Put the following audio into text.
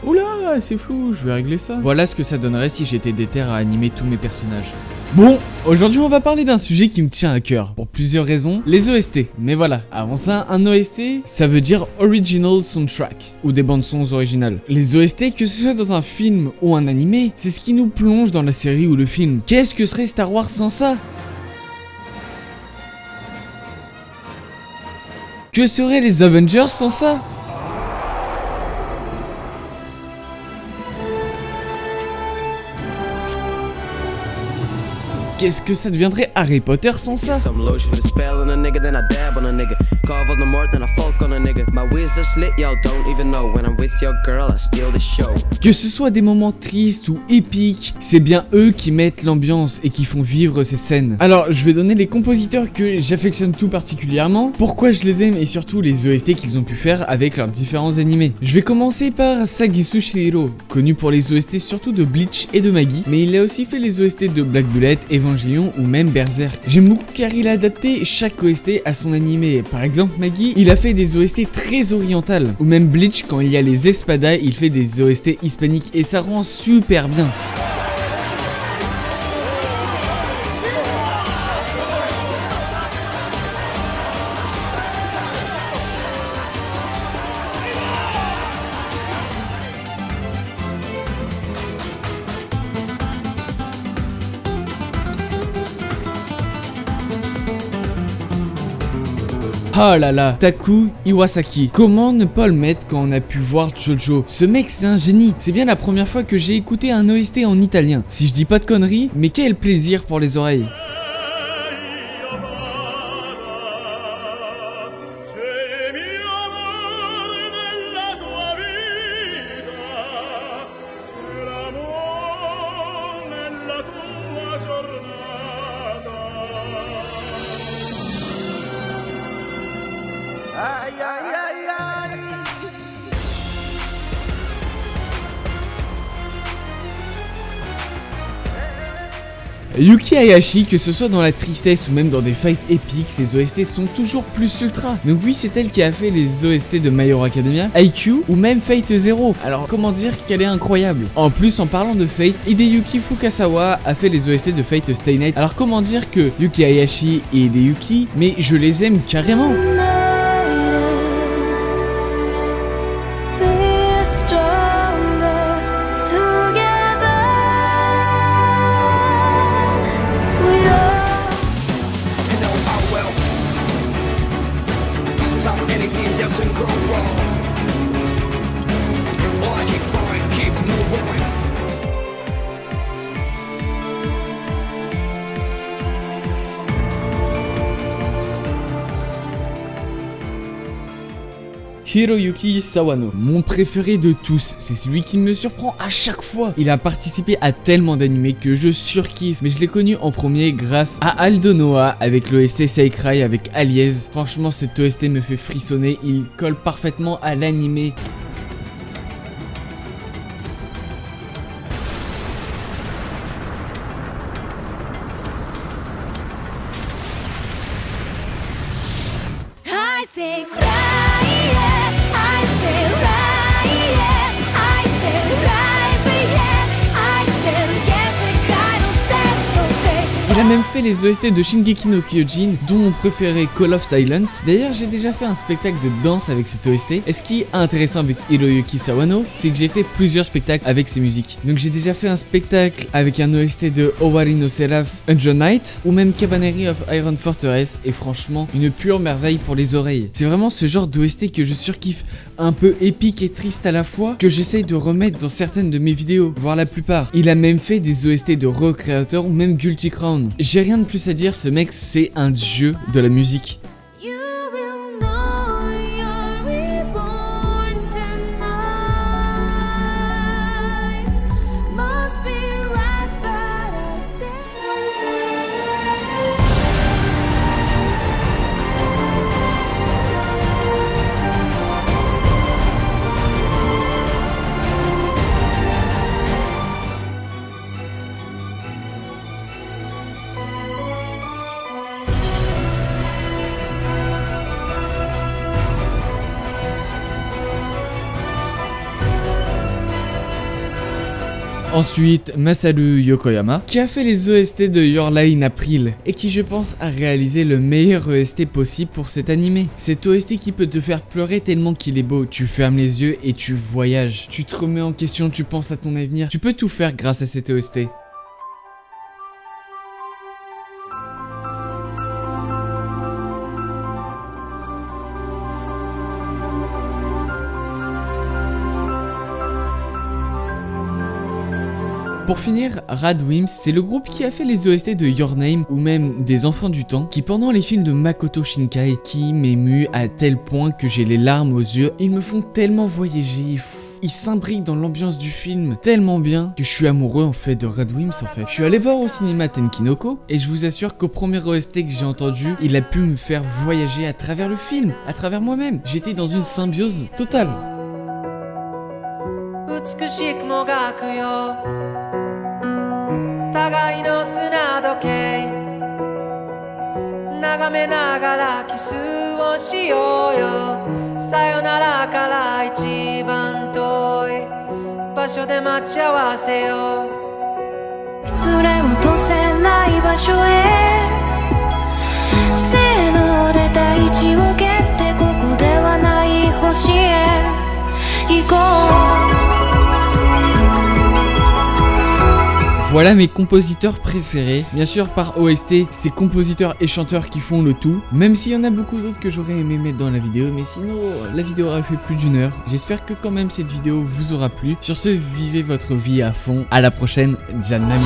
Oula, c'est flou, je vais régler ça. Voilà ce que ça donnerait si j'étais déter à animer tous mes personnages. Bon, aujourd'hui on va parler d'un sujet qui me tient à cœur, pour plusieurs raisons, les OST. Mais voilà, avant ça, un OST, ça veut dire Original Soundtrack, ou des bandes sons originales. Les OST, que ce soit dans un film ou un animé, c'est ce qui nous plonge dans la série ou le film. Qu'est-ce que serait Star Wars sans ça ? Que seraient les Avengers sans ça ? Qu'est-ce que ça deviendrait Harry Potter sans ça? Que ce soit des moments tristes ou épiques, c'est bien eux qui mettent l'ambiance et qui font vivre ces scènes. Alors, je vais donner les compositeurs que j'affectionne tout particulièrement, pourquoi je les aime et surtout les OST qu'ils ont pu faire avec leurs différents animés. Je vais commencer par Sagisu Shihiro, connu pour les OST surtout de Bleach et de Maggie, mais il a aussi fait les OST de Black Bullet, Evangelion ou même Berserk. J'aime beaucoup car il a adapté chaque OST à son animé. Par exemple, Maggie, il a fait des OST très orientales, ou même Bleach, quand il y a les Espadai, il fait des OST hispaniques et ça rend super bien. Oh là là, Taku Iwasaki. Comment ne pas le mettre quand on a pu voir Jojo? Ce mec c'est un génie. C'est bien la première fois que j'ai écouté un OST en italien. Si je dis pas de conneries, mais quel plaisir pour les oreilles. Yuki Hayashi, que ce soit dans la tristesse ou même dans des fights épiques, ses OST sont toujours plus ultra. Donc oui, c'est elle qui a fait les OST de My Hero Academia, IQ ou même Fate Zero. Alors comment dire qu'elle est incroyable. En plus, en parlant de Fate, Hideyuki Fukasawa a fait les OST de Fate Stay Night. Alors comment dire que Yuki Hayashi et Hideyuki, mais je les aime carrément. Hiroyuki Sawano, mon préféré de tous, c'est celui qui me surprend à chaque fois. Il a participé à tellement d'animés que je surkiffe, mais je l'ai connu en premier grâce à Aldo Noah avec l'OST Seikrai avec Aliez. Franchement, cet OST me fait frissonner, il colle parfaitement à l'animé. Il a même fait les OST de Shingeki no Kyojin, dont mon préféré Call of Silence. D'ailleurs, j'ai déjà fait un spectacle de danse avec cet OST. Et ce qui est intéressant avec Hiroyuki Sawano, c'est que j'ai fait plusieurs spectacles avec ses musiques. Donc j'ai déjà fait un spectacle avec un OST de Owari no Seraph, Unjo Knight, ou même Cabaneri of Iron Fortress, et franchement, une pure merveille pour les oreilles. C'est vraiment ce genre d'OST que je surkiffe, un peu épique et triste à la fois, que j'essaye de remettre dans certaines de mes vidéos, voire la plupart. Il a même fait des OST de Recreator ou même Guilty Crown. J'ai rien de plus à dire, ce mec c'est un dieu de la musique. Ensuite, Masaru Yokoyama, qui a fait les OST de Your Lie in April, et qui je pense a réalisé le meilleur OST possible pour cet animé. Cet OST qui peut te faire pleurer tellement qu'il est beau, tu fermes les yeux et tu voyages, tu te remets en question, tu penses à ton avenir, tu peux tout faire grâce à cet OST. Pour finir, Radwimps, c'est le groupe qui a fait les OST de Your Name ou même des Enfants du Temps, qui pendant les films de Makoto Shinkai, qui m'émue à tel point que j'ai les larmes aux yeux, ils me font tellement voyager, ils s'imbriquent dans l'ambiance du film tellement bien que je suis amoureux en fait de Radwimps en fait. Je suis allé voir au cinéma Tenkinoko et je vous assure qu'au premier OST que j'ai entendu, il a pu me faire voyager à travers le film, à travers moi-même. J'étais dans une symbiose totale. 互いの砂時計眺めながらキスをしようよさよならから一番遠い場所で待ち合わせよ失恋を通せない場所へせーので大地を蹴ってここではない星へ行こう Voilà mes compositeurs préférés. Bien sûr par OST, c'est compositeurs et chanteurs qui font le tout. Même s'il y en a beaucoup d'autres que j'aurais aimé mettre dans la vidéo. Mais sinon, la vidéo aurait fait plus d'1 heure. J'espère que quand même cette vidéo vous aura plu. Sur ce, vivez votre vie à fond. À la prochaine, Janamina.